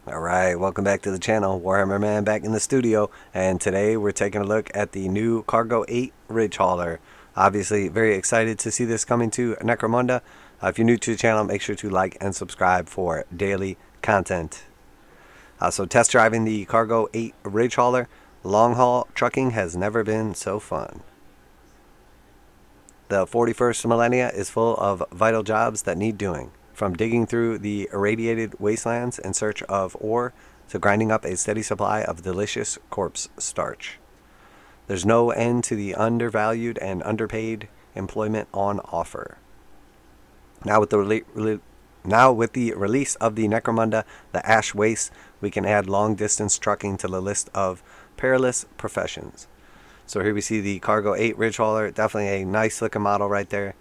Alright, welcome back to the channel. Warhammer Man back in the studio, and today we're taking a look at the new Cargo-8 RidgeHauler. Obviously, very excited to see this coming to Necromunda. If you're new to the channel, make sure to like and subscribe for daily content. So test driving the Cargo-8 RidgeHauler. Long haul trucking has never been so fun. The 41st millennia is full of vital jobs that need doing. From digging through the irradiated wastelands in search of ore to grinding up a steady supply of delicious corpse starch. There's no end to the undervalued and underpaid employment on offer. Now with the release of the Necromunda, the Ash Waste, we can add long-distance trucking to the list of perilous professions. So here we see the Cargo-8 RidgeHauler. Definitely a nice looking model right there.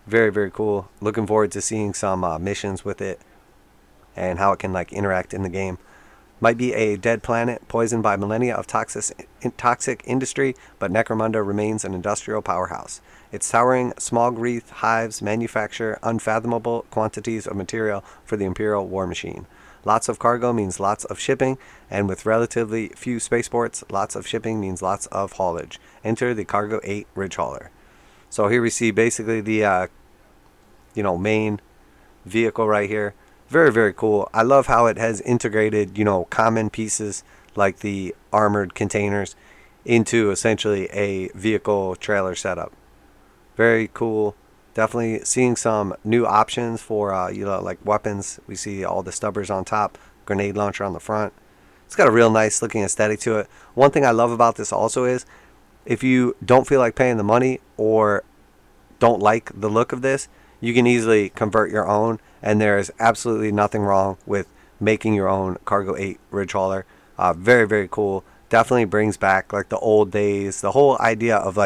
Very, very cool. Looking forward to seeing some missions with it and how it can interact in the game. Might be a dead planet, poisoned by millennia of toxic industry, but Necromunda remains an industrial powerhouse. Its towering smog-wreathed hives manufacture unfathomable quantities of material for the Imperial war machine. Lots of cargo means lots of shipping, and with relatively few spaceports, lots of shipping means lots of haulage. Enter the Cargo-8 RidgeHauler. So here we see basically the main vehicle right here. Very, very cool. I love how it has integrated, common pieces like the armored containers into essentially a vehicle trailer setup. Very cool. Definitely seeing some new options for, like weapons. We see all the stubbers on top, grenade launcher on the front. It's got a real nice looking aesthetic to it. One thing I love about this also is if you don't feel like paying the money or don't like the look of this, you can easily convert your own, and there is absolutely nothing wrong with making your own Cargo-8 RidgeHauler. Very, very cool. Definitely brings back the old days, the whole idea of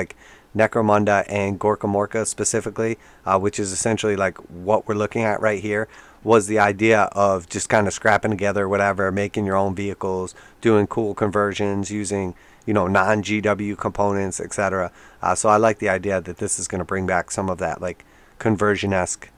Necromunda and Gorkamorka specifically, which is essentially what we're looking at right here, was the idea of just kind of scrapping together whatever, making your own vehicles, doing cool conversions, using non-GW components, etc. So I like the idea that this is going to bring back some of that conversion-esque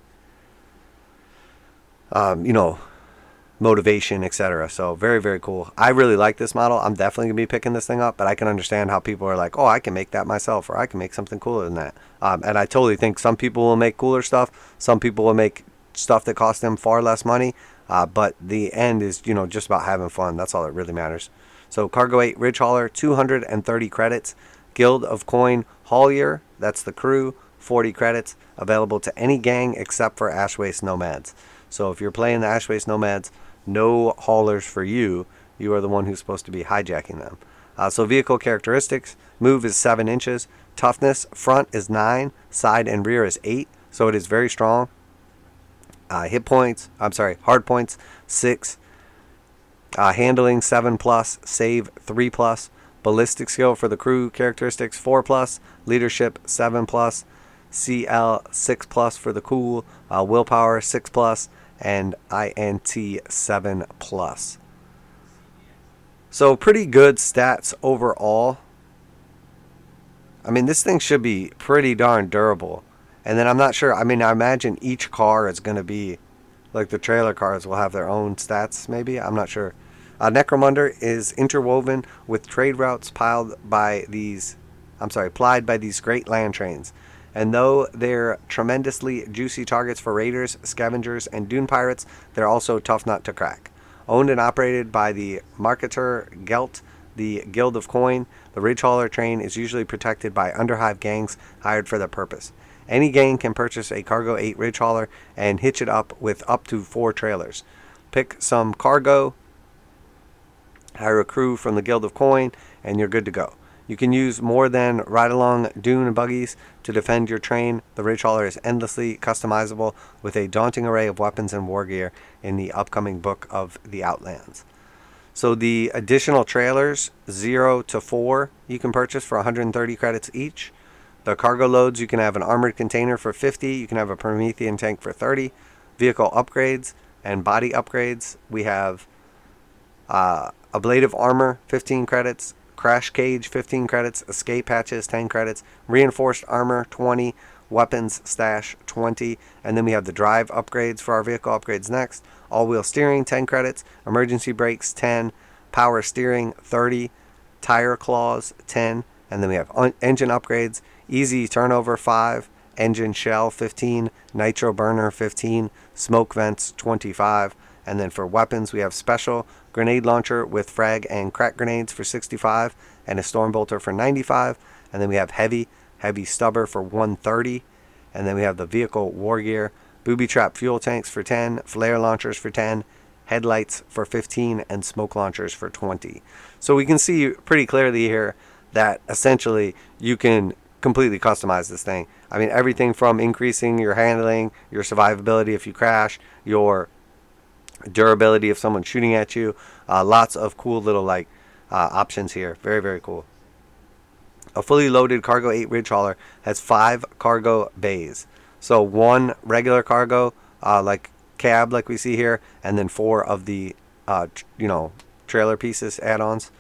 motivation, etc. So very, very cool. I really like this model. I'm definitely gonna be picking this thing up, but I can understand how people are like, oh, I can make that myself, or I can make something cooler than that. And I totally think some people will make cooler stuff, some people will make stuff that costs them far less money, but the end is just about having fun. That's all that really matters. So Cargo-8 RidgeHauler, 230 credits. Guild of Coin Haulier, that's the crew, 40 credits, available to any gang except for Ashwaste Nomads. So if you're playing the Ashwaste Nomads, no haulers for you. You are the one who's supposed to be hijacking them. So vehicle characteristics: move is 7 inches, toughness front is 9, side and rear is 8, so it is very strong. Hard points 6, handling 7 plus, save 3 plus, ballistic skill for the crew characteristics 4 plus, leadership 7 plus, CL 6 plus for the cool, willpower 6 plus, and INT 7 plus. So pretty good stats overall. I mean, this thing should be pretty darn durable. And then I'm not sure, I imagine each car is going to be the trailer cars will have their own stats maybe. I'm not sure. Necromunda is interwoven with trade routes plied by these great land trains. And though they're tremendously juicy targets for raiders, scavengers, and dune pirates, they're also tough nut to crack. Owned and operated by the Marketer Gelt, the Guild of Coin, the RidgeHauler train is usually protected by underhive gangs hired for the purpose. Any gang can purchase a Cargo-8 RidgeHauler and hitch it up with up to 4 trailers. Pick some cargo, hire a crew from the Guild of Coin, and you're good to go. You can use more than ride-along dune buggies to defend your train. The RidgeHauler is endlessly customizable with a daunting array of weapons and war gear in the upcoming book of the Outlands. So the additional trailers, 0 to 4, you can purchase for 130 credits each. The cargo loads, you can have an armored container for 50. You can have a Promethean tank for 30. Vehicle upgrades and body upgrades, we have ablative armor, 15 credits. Crash cage, 15 credits. Escape hatches, 10 credits. Reinforced armor, 20. weapons stash 20, and then we have the drive upgrades for our vehicle upgrades next. All-wheel steering 10 credits, emergency brakes 10, power steering 30, tire claws 10, and then we have engine upgrades, easy turnover 5, engine shell 15, nitro burner 15, smoke vents 25, and then for weapons we have special grenade launcher with frag and crack grenades for 65, and a storm bolter for 95, and then we have heavy stubber for 130, and then we have the vehicle war gear, booby trap fuel tanks for 10, flare launchers for 10, headlights for 15, and smoke launchers for 20. So we can see pretty clearly here that essentially you can completely customize this thing. I mean, everything from increasing your handling, your survivability if you crash, your durability if someone's shooting at you. Lots of cool little like options here. Very, very cool. A fully loaded Cargo-8 RidgeHauler has 5 cargo bays. So 1 regular cargo, like cab, like we see here, and then 4 of the, trailer pieces, add-ons.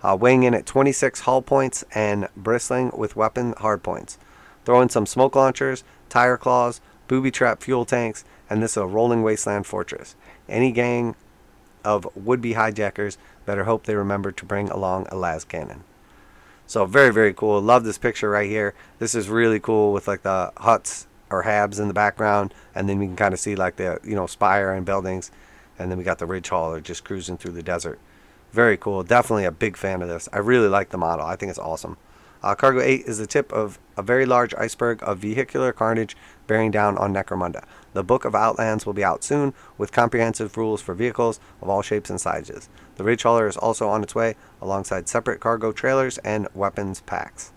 Weighing in at 26 hull points and bristling with weapon hard points. Throw in some smoke launchers, tire claws, booby trap fuel tanks, and this is a rolling wasteland fortress. Any gang of would-be hijackers better hope they remember to bring along a las cannon. So very, very cool. Love this picture right here. This is really cool with like the huts or habs in the background, and then we can kind of see like the spire and buildings, and then we got the RidgeHauler just cruising through the desert. Very cool. Definitely a big fan of this. I really like the model. I think it's awesome. Cargo-8 is the tip of a very large iceberg of vehicular carnage bearing down on Necromunda. The Book of Outlands will be out soon with comprehensive rules for vehicles of all shapes and sizes. The RidgeHauler is also on its way alongside separate cargo trailers and weapons packs.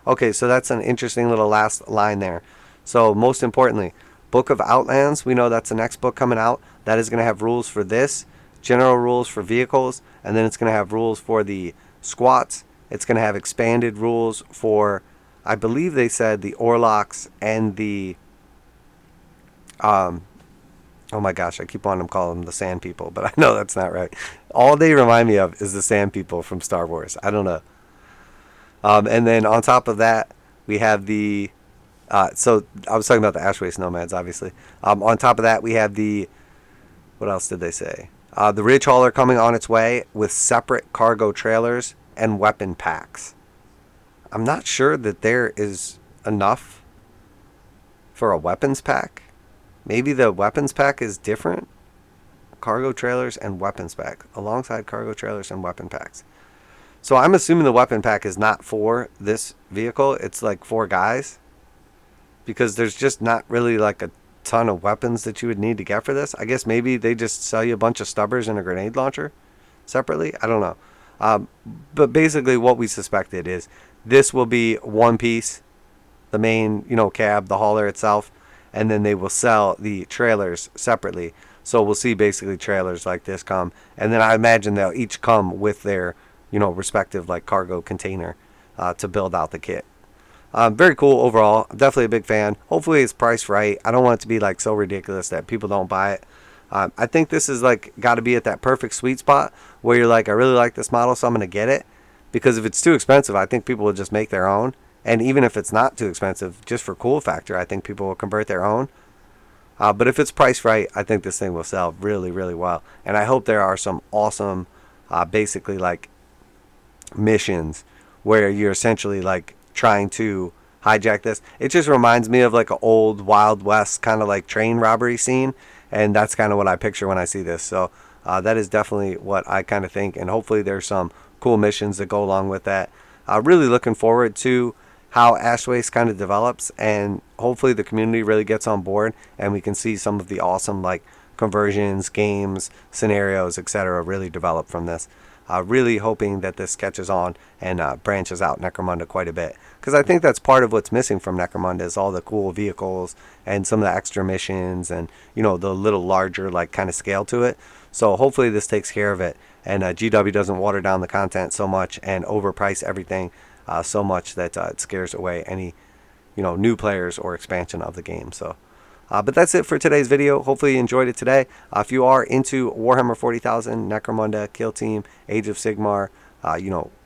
Okay, so that's an interesting little last line there. So most importantly, Book of Outlands, we know that's the next book coming out. That is going to have rules for this, general rules for vehicles, and then it's going to have rules for the squats. It's going to have expanded rules for, I believe they said, the orruks and the, oh my gosh, I keep wanting to call them the sand people, but I know that's not right. All they remind me of is the sand people from Star Wars. I don't know. And then on top of that, we have the, so I was talking about the Ashwaste Nomads, obviously. On top of that, we have the, what else did they say? The RidgeHauler coming on its way with separate cargo trailers and weapon packs. I'm not sure that there is enough for a weapons pack. Maybe the weapons pack is different. Cargo trailers and weapons pack. Alongside cargo trailers and weapon packs. So I'm assuming the weapon pack is not for this vehicle. It's like for guys. Because there's just not really like a ton of weapons that you would need to get for this. I guess maybe they just sell you a bunch of stubbers and a grenade launcher separately. I don't know. But basically what we suspected is this will be one piece, the main, cab, the hauler itself, and then they will sell the trailers separately. So we'll see basically trailers like this come, and then I imagine they'll each come with their, respective like cargo container to build out the kit. Very cool overall. I'm definitely a big fan. Hopefully it's priced right. I don't want it to be like so ridiculous that people don't buy it. I think this is like got to be at that perfect sweet spot where you're like, I really like this model, so I'm going to get it. Because if it's too expensive, I think people will just make their own. And even if it's not too expensive, just for cool factor, I think people will convert their own. But if it's priced right, I think this thing will sell really, really well. And I hope there are some awesome, basically like missions where you're essentially like trying to hijack this. It just reminds me of like an old Wild West kind of like train robbery scene. And that's kind of what I picture when I see this. So that is definitely what I kind of think. And hopefully there's some cool missions that go along with that. Really looking forward to how Ashwaste kind of develops. And hopefully the community really gets on board. And we can see some of the awesome like conversions, games, scenarios, etc. really develop from this. Really hoping that this catches on and branches out Necromunda quite a bit. Because I think that's part of what's missing from Necromunda is all the cool vehicles and some of the extra missions and, the little larger like kind of scale to it. So hopefully this takes care of it and GW doesn't water down the content so much and overprice everything so much that it scares away any, new players or expansion of the game. So. But that's it for today's video. Hopefully you enjoyed it today. If you are into Warhammer 40,000, Necromunda, Kill Team, Age of Sigmar,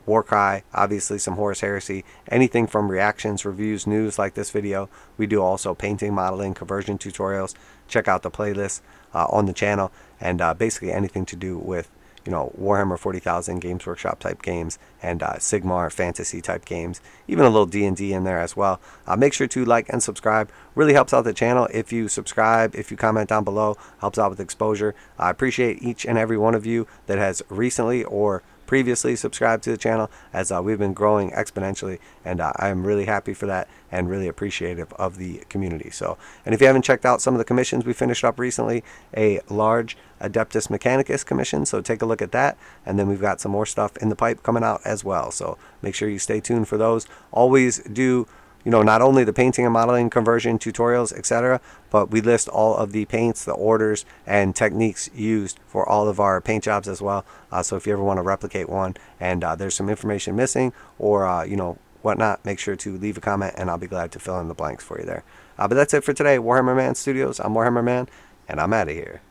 warcry, obviously some Horus Heresy, anything from reactions, reviews, news like this video. We do also painting, modeling, conversion tutorials. Check out the playlist on the channel, and basically anything to do with, you know, Warhammer 40,000 Games Workshop type games, and Sigmar fantasy type games, even a little D&D in there as well. Make sure to like and subscribe. Really helps out the channel if you subscribe, if you comment down below, helps out with exposure. I appreciate each and every one of you that has recently or previously subscribed to the channel, as we've been growing exponentially, and I am really happy for that and really appreciative of the community. So, and if you haven't checked out some of the commissions we finished up recently, a large Adeptus Mechanicus commission, so take a look at that, and then we've got some more stuff in the pipe coming out as well, so make sure you stay tuned for those. Always do, you know, not only the painting and modeling, conversion tutorials, etc., but we list all of the paints, the orders, and techniques used for all of our paint jobs as well. So if you ever want to replicate one and there's some information missing, or you know, whatnot, make sure to leave a comment and I'll be glad to fill in the blanks for you there. But that's it for today. Warhammer Man Studios, I'm Warhammer Man, and I'm out of here.